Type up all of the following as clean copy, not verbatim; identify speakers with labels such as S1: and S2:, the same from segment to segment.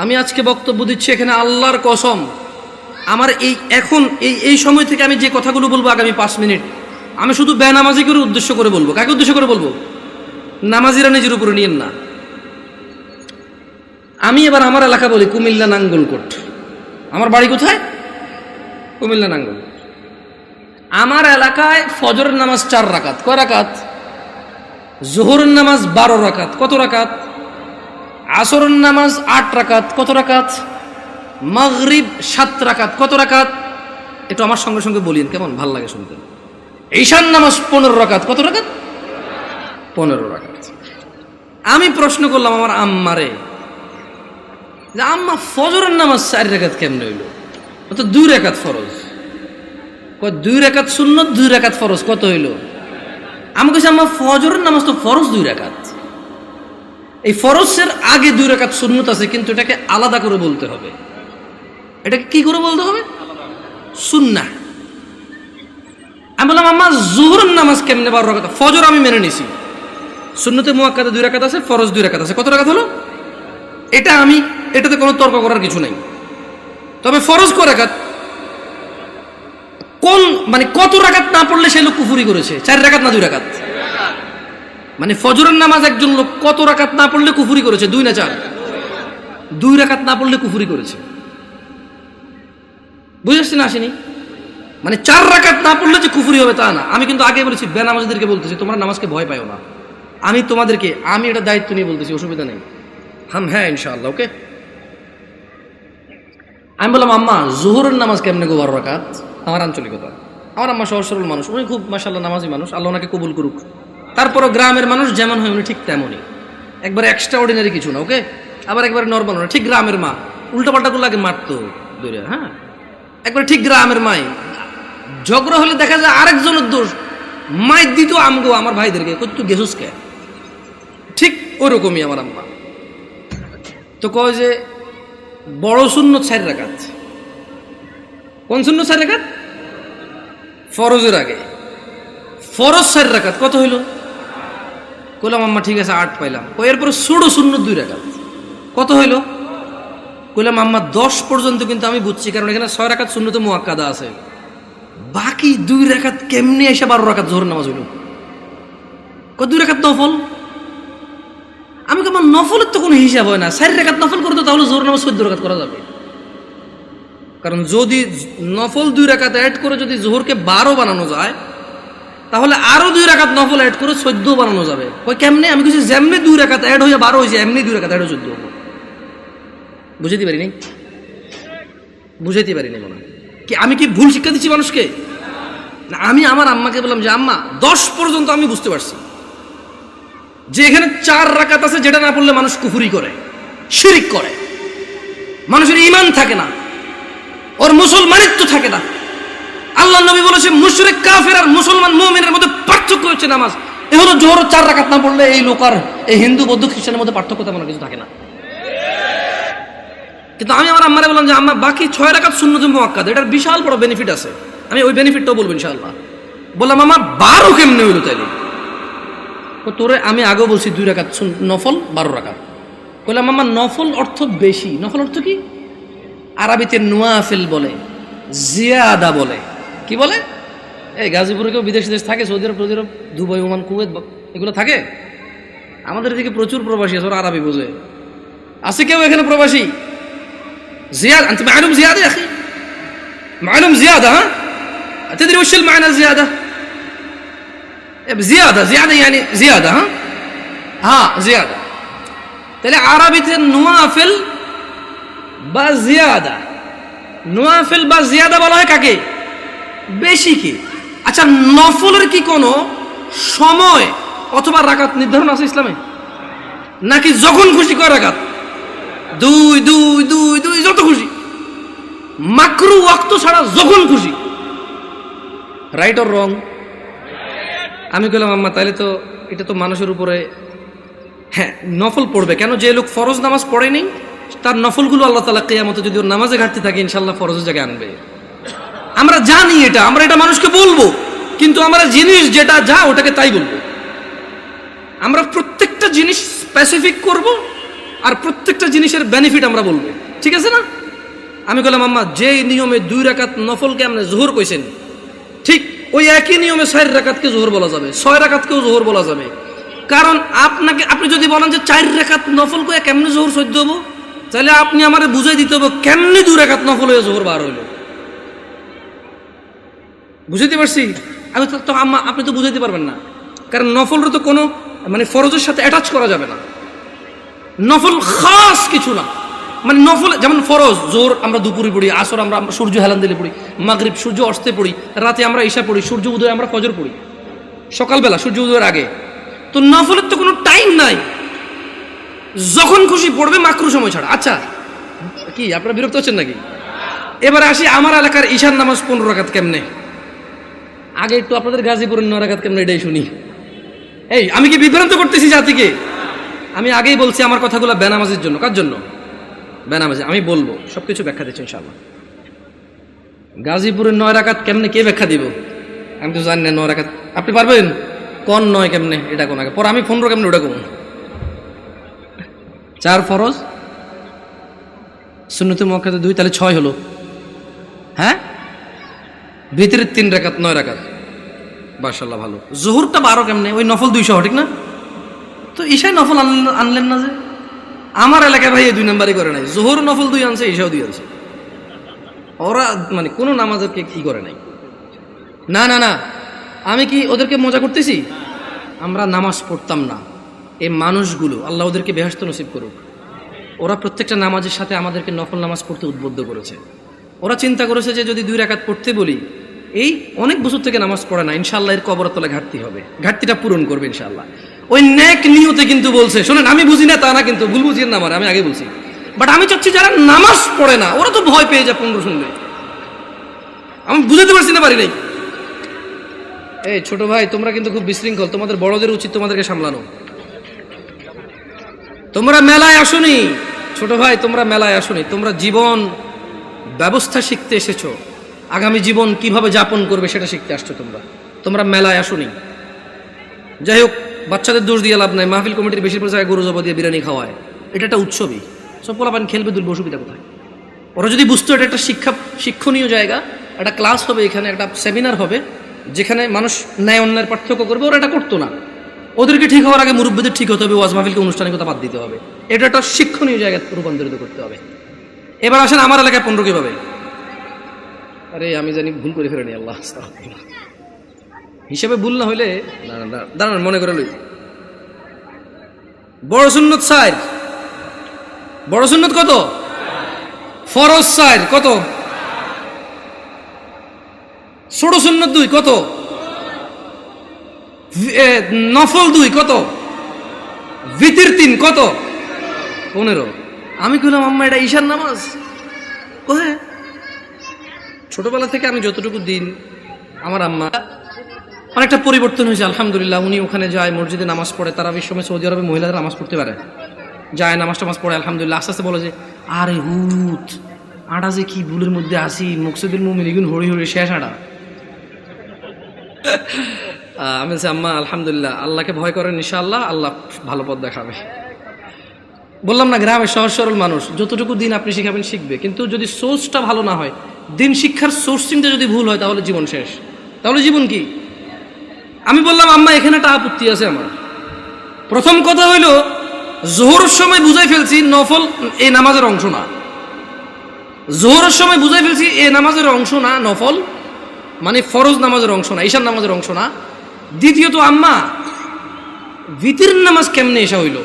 S1: আমি আজকে বক্তব্য দিচ্ছি এখানে আল্লাহর কসম, আমার এই সময় থেকে আমি যে কথাগুলো বলবো আগামী 5 মিনিট, আমি শুধু বেনামাজিকে উদ্দেশ্য করে বলবো। কাকে উদ্দেশ্য করে বলবো? নামাজিরা নিজের উপরে নিয়েন না। আমি এবার আমার এলাকা বলি কুমিল্লা নাঙ্গলকোট। আমার বাড়ি কোথায়? কুমিল্লা নাঙ্গলকোট। আমার এলাকায় ফজরের নামাজ 4 রাকাত। কয় রাকাত? জোহরের নামাজ 12 রাকাত। কত রাকাত? আসরের নামাজ 8 রাকাত। কত রাকাত? মাগরিব 7 রাকাত। কত রাকাত? একটু আমার সঙ্গে সঙ্গে বলিন, কেমন ভাল লাগে শুনতে। ঈশার নামাজ 15 রাকাত। কত রাকাত? 15 রাকাত। আমি প্রশ্ন করলাম আমার আম্মারে, যে আম্মা ফজরের নামাজ 4 রাকাত কেমনে হইল? তো 2 রাকাত ফরজ। 2 রাকাত সুন্নত, 2 রাকাত ফরজ। কত হইল? আমি কইছি আম্মা ফজরের নামাজ তো ফরজ 2 রাকাত। এই ফরজের আগে 2 রাকাত সুন্নত আছে, কিন্তু এটাকে আলাদা করে বলতে হবে। এটাকে কি করে বলতে হবে? সুন্নাহ। আমি বললাম আম্মা জোহরের নামাজ কেমনে 12 রাকাত? ফজর আমি মেনে নিছি, সুন্নতে মুআক্কাদা 2 রাকাত আছে, ফরজ 2 রাকাত আছে। কত রাকাত হলো? এটাতে কোনো তর্ক করার কিছু নাই। তবে ফরজ কয় রাকাত? মানে কত রাকাত না পড়লে সে লোক কুফরি করেছে? 4 রাকাত না 2 রাকাত? মানে ফজরের নামাজ একজন লোক কত রাকাত না পড়লে কুফরি করেছে? 2 না 4? 2 রাকাত না পড়লে কুফরি করেছে। বুঝেছি না? আসেনি? মানে 4 রাকাত না পড়লে যে কুফরি হবে তা না। আমি কিন্তু আগে বলেছি, বেনামাজিদেরকে বলতেছি তোমরা নামাজকে ভয় পাও না। আমি এটা দায়িত্ব নিয়ে বলতেছি, অসুবিধা নেই। হ্যাঁ ইনশাআল্লাহ, ওকে। আমি বললাম আম্মা জোহরের নামাজ কেমনে গো 12 রাকাত? আমার আঞ্চলিকতা। আমার আম্মা সহজ সরল মানুষ, উনি খুব মাশাআল্লাহ নামাজি মানুষ, আল্লাহ ওনাকে কবুল করুক। তারপরও গ্রামের মানুষ যেমন হয় উনি ঠিক তেমনই, একবারে এক্সট্রা অর্ডিনারি কিছু না, ওকে। আবার একবারে নর্মাল না, ঠিক গ্রামের মা। উল্টাপাল্টা গুলো আগে মারতো দূরে, হ্যাঁ, একবারে ঠিক গ্রামের মাই। ঝগড়া হলে দেখা যায় আরেকজনের দোষ, মাইর দিত আমগো আমার ভাইদেরকে, তুই গেছুস কে? ঠিক ওরকমই আমার আম্মা। তো কয় যে বড় সুন্নত 4 রাকাত। কোন সুন্নত 4 রাকাত? ফরজের আগে। ফরজ 4 রাকাত। কত হইল? কইলাম আম্মা ঠিক আছে 8 পাইলাম। এরপরে ছোট সুন্নত 2 রাকাত। কত হইল? কইলাম আম্মা 10 পর্যন্ত কিন্তু আমি বুঝছি, কারণ এখানে 6 রাকাত সুন্নতে মুআক্কাদা আছে। বাকি 2 রাকাত কেমনে এসে 12 রাকাত জোহর নামাজ হইল? 2 রাকাত নফল। আমি আমার নফলের তো কোনো হিসাব হয় না। 4 রাকাত নফল করতো তাহলে জোহর নামাজ 14 রাকাত করা যাবে। কারণ যদি নফল 2 রাকাত অ্যাড করে যদি জোহরকে 12 বানানো যায়, তাহলে আরো 2 রাকাত নফল অ্যাড করে 14 বানানো যাবে। কই কেমনে? আমি কিছু যেমনি 2 রাকাত অ্যাড হয়ে 12 হয়েছে, এমনি 2 রাকাত অ্যাড হয়ে 14 হবে। বুঝাইতে পারিনি মনে হয় কি? আমি কি ভুল শিক্ষা দিচ্ছি মানুষকে? না, আমি আমার আম্মাকে বললাম যে আম্মা 10 পর্যন্ত আমি বুঝতে পারছি যে এখানে 4 রাকাত আছে, যেটা না পড়লে মানুষ কুফরি করে, শিরিক করে, মানুষের ঈমান থাকে না, ওর মুসলমানিত্ব থাকে না। আল্লাহ নবী বলেছে মুশরিক কাফের আর মুসলমান মুমিনের মধ্যে পার্থক্য হচ্ছে নামাজ। এ হলো জোহর 4 রাকাত না পড়লে এই লোক আর এই হিন্দু বৌদ্ধ খ্রিস্টানের মধ্যে পার্থক্য তেমন কিছু থাকে না। কিন্তু আমি আমার আম্মারে বললাম যে আম্মা বাকি 6 রাকাত সুন্নতে মুআক্কাদা, এটার বিশাল বড় বেনিফিট আছে, আমি ওই বেনিফিটটাও বলবো ইনশাআল্লাহ। বললাম আম্মা 12 কেমনে হইলো তাইলে? তোরে আমি আগেও বলছি 2 রাকাত নফল 12 রাকাত। বললাম আম্মা নফল অর্থ বেশি। নফল অর্থ কি? আরবিতে নওয়াফিল বলে, জিয়াদা বলে। কি বলে? এই গাজীপুরে কেউ বিদেশ থাকে, সৌদি আরব, দুবাই, ওমান, কুয়েত এগুলো থাকে। আমাদের এদিকে প্রচুর প্রবাসী আছে, ওরা আরবি বোঝে। আছে কেউ এখানে প্রবাসী? زيادة أنت معلوم زيادة يا أخي؟ معلوم زيادة؟ ها؟ تدري وش المعنى الزيادة؟ زيادة يعني زيادة. ها زيادة. تلاقي عربية النوافل بزيادة. نوافل بزيادة বলা হয় কাকে? বেশি কি? আচ্ছা, নফলের কি কোনো সময় অথবা রাকাত নির্ধারণ আছে ইসলামে? নাকি যখন খুশি কয় রাকাত? 2 যত খুশি, মাকরু ওয়াক্ত ছাড়া যখন খুশি। Right or wrong? আমি বললাম আম্মা তাহলে তো এটা তো মানুষের উপরে, হ্যাঁ নফল পড়বে কেন? যে লোক ফরজ নামাজ পড়েনি তার নফলগুলো আল্লাহ তাআলা কিয়ামতে যদি ওর নামাজে ঘাটতি থাকে ইনশাআল্লাহ ফরজের জায়গায় আনবে। আমরা জানি এটা, আমরা এটা মানুষকে বলবো, কিন্তু আমরা জিনিস যেটা ওটাকে তাই বলবো। আমরা প্রত্যেকটা জিনিস স্পেসিফিক করব, আর প্রত্যেকটা জিনিসের বেনিফিট আমরা বলবো, ঠিক আছে না? আমি বললাম আম্মা যে নিয়মে 2 রাকাত নফলকে আপনি জোহর কইছেন, ঠিক ওই একই নিয়মে 4 রাকাতকে জোহর বলা যাবে, 6 রাকাতকেও জোহর বলা যাবে। কারণ আপনি যদি বলেন যে 4 রাকাত নফল কয়ে কেমনে জোহর সহ্য হবো, তাহলে আপনি আমারে বুঝাই দিতে হবে কেমনে 2 রাকাত নফল হয়ে জোহর বার হইল। বুঝাইতে পারছি? আমি তো আম্মা আপনি তো বুঝাইতে পারবেন না, কারণ নফলের তো কোনো মানে ফরজের সাথে অ্যাটাচ করা যাবে না। নফল খাস কিছু না, মানে নফল যেমন ফরজ জোর আমরা দুপুরে পড়ি, আসর আমরা সূর্য হেলান দিলে পড়ি, মাগরিব সূর্য অস্তে পড়ি, রাতে আমরা ঈশা পড়ি, সূর্য উদয় আমরা ফজর পড়ি, সকালবেলা সূর্য উদয়ের আগে। তো নফলের তো কোনো টাইম নাই, যখন খুশি পড়বে মাকরু সময় ছাড়া। আচ্ছা কি আপনারা বিরক্ত হচ্ছেন নাকি? এবার আসি আমার এলাকার ঈশার নামাজ 15 রাকাত কেমনে। আগে একটু আপনাদের গাজীপুরের 9 রাকাত কেমনে এটাই শুনি। এই আমি কি বিভ্রান্ত করতেছি জাতিকে? আমি আগেই বলছি আমার কথাগুলো বেনামাজের জন্য। কার জন্য? বেনামাজি। আমি বলবো সবকিছু ব্যাখ্যা দিচ্ছি ইনশাআল্লাহ। গাজীপুরের 9 রাকাত কেমনে কে ব্যাখ্যা দিব? আমি তো জানি না 9 রাকাত। আপনি পারবেন কোন 9 কেমনে এটা কোন আগে, পরে আমি 15 কেমনে ওটা কোন। 4 ফরজ, সুন্নতে মুআক্কাদা 2, তাহলে 6 হলো। হ্যাঁ, ভিতরে 3 রাকাত, 9 রাকাত। মাশাআল্লাহ ভালো। জোহরটা 12 কেমনে? ওই নফল 200 ঠিক না? তো ঈশায় নফল আনলেন না যে? আমার এলাকায় ভাই এই 2 নাম্বারই করে নাই, জোহর নফল 2 আনছে, ঈশাও 2 আনছে। ওরা মানে কোনো নামাজকে কি করে নাই। না না না, আমি কি ওদেরকে মজা করতেছি? আমরা নামাজ পড়তাম না, এই মানুষগুলো আল্লাহ ওদেরকে বেহেশত নসিব করুক, ওরা প্রত্যেকটা নামাজের সাথে আমাদেরকে নফল নামাজ পড়তে উদ্বুদ্ধ করেছে। ওরা চিন্তা করেছে যে যদি 2 রাকাত পড়তে বলি, এই অনেক বছর থেকে নামাজ পড়ে না, ইনশাআল্লাহ এর কবরের তলায় ঘাটতি হবে, ঘাটতিটা পূরণ করবে ইনশাআল্লাহ। ওই নেক নিয়তে কিন্তু বলছে। শোনেন, আমি বুঝি না তা না, কিন্তু ভুল বুঝিয়েন না আমার, আমি আগে বলছি। বাট আমি চাচ্ছি যারা নামাজ পড়ে না ওরা তো ভয় পেয়ে যায় 15 শুনলে। আমি বুঝাতে পারছি না, পারি নাই। এই ছোট ভাই তোমরা কিন্তু খুব বিশৃঙ্খল, তোমাদের বড়দের উচিত তোমাদেরকে সামলানো। তোমরা মেলায় আসোনি ছোট ভাই, তোমরা মেলায় আসোনি, তোমরা জীবন ব্যবস্থা শিখতে এসেছো, আগামী জীবন কিভাবে যাপন করবে সেটা শিখতে আসছো। তোমরা মেলায় আসোনি। যাই হোক, বাচ্চাদের দোষ দিয়ে লাভ নাই। মাহফিল কমিটির বেশিরভাগ জায়গায় গরু জবা দিয়ে বিরিয়ানি খাওয়ায়, এটা একটা উৎসবই। সব পোলাপান খেলবে, দুলবে, অসুবিধা কোথায়? ওরা যদি বুঝতো এটা একটা শিক্ষণীয় জায়গা, একটা ক্লাস হবে এখানে, একটা সেমিনার হবে যেখানে মানুষ ন্যায় অন্যায়ের পার্থক্য করবে, ওরা এটা করতো না। ওদেরকে ঠিক হওয়ার আগে মুরব্বীদের ঠিক হতে হবে, ওয়াজ মাহফিলকে অনুষ্ঠানের কথা বাদ দিতে হবে, এটা একটা শিক্ষণীয় জায়গায় রূপান্তরিত করতে হবে। এবার আসেন আমার এলাকায় 15 কিভাবে? আরে আমি জানি ভুল করে ফেলেনি, আল্লাহ হিসেবে ভুল না হইলে দাঁড়ান মনে করে লই। বড় সুন্নত 4, বড় সুন্নত কত? ফরজ 4 কত? ছোট সুন্নত 2 কত? নফল 2 কত? ভিতর 3 কত? 15। আমি কইলাম আম্মা এটা ঈশার নামাজ? ও হ্যাঁ। ছোটবেলা থেকে আমি যতটুকু দিন, আমার আম্মা অনেকটা পরিবর্তন হয়েছে আলহামদুলিল্লাহ। উনি ওখানে যায়, মসজিদে নামাজ পড়ে। তারাবির সময় সৌদি আরবে মহিলারা নামাজ পড়তে পারে, যায় নামাজ টামাজ পড়ে আলহামদুলিল্লাহ। আস্তে আস্তে বলে যে আরে হুত আটা যে কি ভুলের মধ্যে আসি, মকসুদুল মুমিন এগুন হরি হরি শেষ আটা। আমি বলছি আম্মা আলহামদুলিল্লাহ, আল্লাহকে ভয় করেন, ইনশাআল্লাহ আল্লাহ ভালো পথ দেখাবে। বললাম না, গ্রামের সহজ সরল মানুষ, যতটুকু দিন আপনি শিখাবেন শিখবে, কিন্তু যদি সোর্সটা ভালো না হয়, দিন শিক্ষার সোর্সিংটা যদি ভুল হয়, তাহলে জীবন শেষ। তাহলে জীবন কি? আমি বললাম আম্মা এখানে একটা আপত্তি আছে আমার। প্রথম কথা হইল, জোহরের সময় বুঝাই ফেলছি নফল এই নামাজের অংশ না। জোহরের সময় বুঝাই ফেলছি এই নামাজের অংশ না, নফল মানে ফরজ নামাজের অংশ না, ঈশার নামাজের অংশ না। দ্বিতীয়ত আম্মা ভিতর নামাজ কেমনে এসা হইল?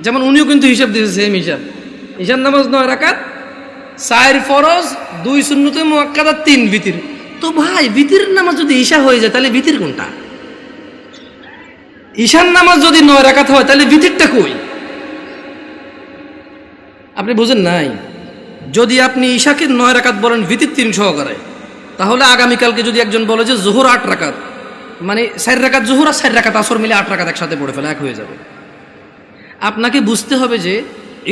S1: যেমন উনিও কিন্তু হিসাব দিয়েছে সেম হিসাব। ঈশার নামাজ 9 রাকাত, 4 ফরজ, 2 সুন্নতে মুআক্কাদা, 3 ভিতর। তো ভাই ভিতর নামাজ যদি ঈশা হয়ে যায় তাহলে ভিতর কোনটা? ঈশার নামাজ যদি 9 রাকাত হয় তাহলে ভিতরটা কই? আপনি বুঝেন নাই? যদি আপনি ঈশাকে 9 রাকাত বলেন ভিতর 3 সহকারে, তাহলে আগামীকালকে যদি একজন বলে যে জোহর 8 রাকাত, মানে 4 রাকাত জোহর আর 4 রাকাত আসর মিলে 8 রাকাত একসাথে পড়ে ফেলে, এক হয়ে যাবে। আপনাকে বুঝতে হবে যে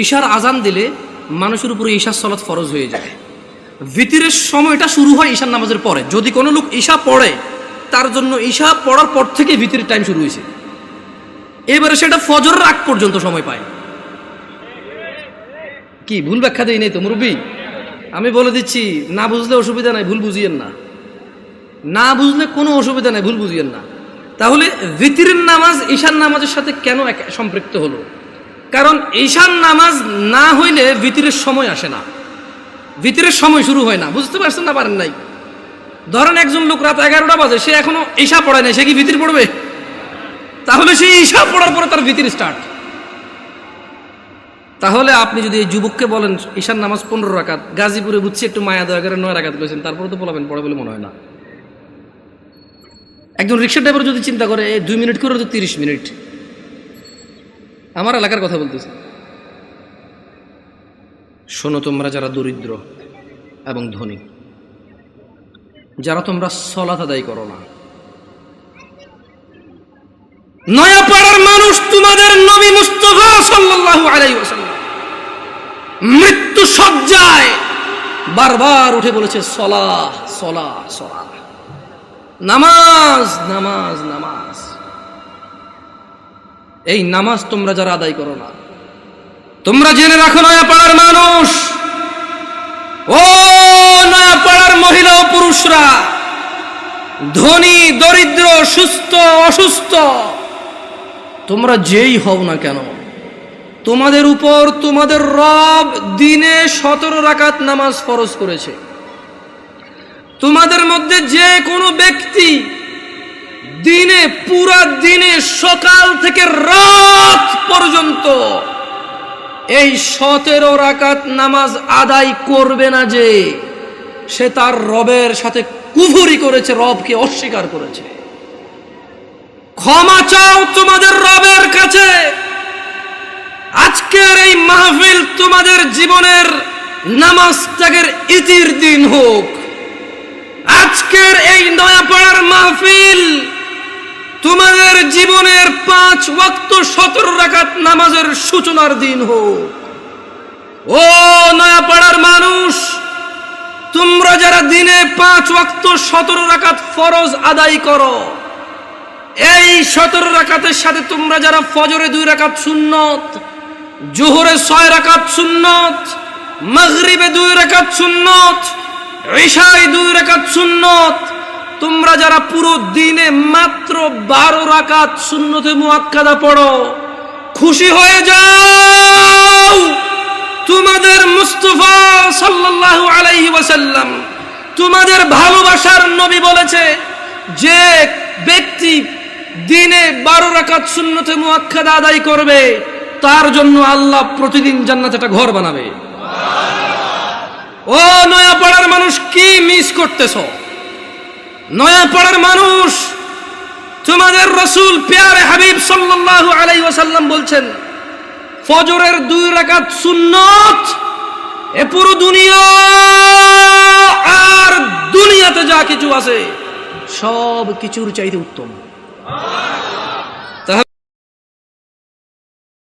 S1: ঈশার আজান দিলে মানুষের উপরে ঈশার সালাত ফরজ হয়ে যায়। ভিতরের সময়টা শুরু হয় ঈশার নামাজের পরে। যদি কোনো লোক ঈশা পড়ে, তার জন্য ঈশা পড়ার পর থেকে ভিতরের টাইম শুরু হয়েছে। এবারে সেটা ফজরের আগ পর্যন্ত সময় পায়। কি ভুল ব্যাখ্যা দেই নাই তো মুরব্বী? আমি বলে দিচ্ছি, না বুঝলে অসুবিধা নাই, ভুল বুঝিয়েন না। না বুঝলে কোনো অসুবিধা নাই, ভুল বুঝিয়েন না। তাহলে ভিতরের নামাজ ঈশান নামাজের সাথে কেন সম্পৃক্ত হলো? কারণ ঈশান নামাজ না হইলে ভিতরের সময় আসে না, ভিতরের সময় শুরু হয় না। বুঝতে পারছেন না পারেন নাই? ধরেন একজন লোক রাত 11টা বাজে, সে এখনো ঈশা পড়ায় নাই, সে কি ভিতর পড়বে? তাহলে সে ঈশা পড়ার পরে তার ভিতর স্টার্ট। তাহলে আপনি যদি এই যুবককে বলেন ঈশান নামাজ 15 রাকাত, গাজীপুরে বুঝছি একটু মায়া দয়া করে 9 রাকাত করেছেন, তারপরে তো বলাবেন পড়ে বলে মনে হয় না। একজন রিক্সা ড্রাইভার যদি চিন্তা করে 2 মিনিট করে তো 30 মিনিট। আমার এলাকার কথা বলতেছি। শোনো তোমরা যারা দরিদ্র এবং ধনী, যারা তোমরা সালাত আদায় করো না, নয়াপাড়ার মানুষ তোমাদের নবী মুস্তাফা সাল্লাল্লাহু আলাইহি ওয়াসাল্লাম মৃত্যু সজ্জায় বারবার উঠে বলেছে সলাহ সলাহ সলাহ, নামাজ নামাজ নামাজ। এই নামাজ তোমরা যারা আদায় করো না, তোমরা জেনে রাখো নয়াপাড়ার মানুষ, ও নয়াপাড়ার মহিলা ও পুরুষরা, ধনী দরিদ্র, সুস্থ অসুস্থ, তোমরা যেই হও না কেন, তোমাদের উপর তোমাদের রব দিনে 17 রাকাত নামাজ ফরজ করেছে। তোমাদের মধ্যে যে কোনো ব্যক্তি দিনে, পুরা দিনে সকাল থেকে রাত পর্যন্ত এই 17 রাকাত নামাজ আদায় করবে না, যে সে তার রবের সাথে কুফরি করেছে, রবকে অস্বীকার করেছে। ক্ষমা চাও তোমাদের রবের কাছে। আজকের এই মাহফিল তোমাদের জীবনের নামাজ ত্যাগের ইতির দিন হোক। আজকের এই নয়াপাড়ার মাহফিল তোমাদের জীবনের 5 ওয়াক্ত 17 রাকাত নামাজের সূচনার দিন হোক। ও নয়াপাড়ার মানুষ, তোমরা যারা দিনে 5 ওয়াক্ত 17 রাকাত ফরজ আদায় করো, এই 17 রাকাতের সাথে তোমরা যারা ফজরে 2 রাকাত সুন্নত, জোহরে 6 রাকাত সুন্নত, মাগরিবে 2 রাকাত সুন্নত, ইশায় 2 রাকাত সুন্নত, তোমরা যারা পুরো দিনে মাত্র 12 রাকাত সুন্নতে মুআক্কাদা পড়ো, খুশি হয়ে যাও। তোমাদের মুস্তাফা সাল্লাল্লাহু আলাইহি ওয়াসাল্লাম, তোমাদের ভালোবাসার নবী বলেছে, যে ব্যক্তি দিনে 12 রাকাত সুন্নতে মুআক্কাদা আদায় করবে, তার জন্য আল্লাহ প্রতিদিন জান্নাতে একটা ঘর বানাবে। ও নয়াপাড়ার মানুষ, কি মিস করতেছো? নয়াপাড়ার মানুষ, তোমাদের রাসূল প্যারে হাবিব সাল্লাল্লাহু আলাইহি ওয়াসাল্লাম বলছেন, ফজরের 2 রাকাত সুন্নত এ পুরো দুনিয়া আর দুনিয়াতে যা কিছু আছে সব কিছুর চাইতে উত্তম।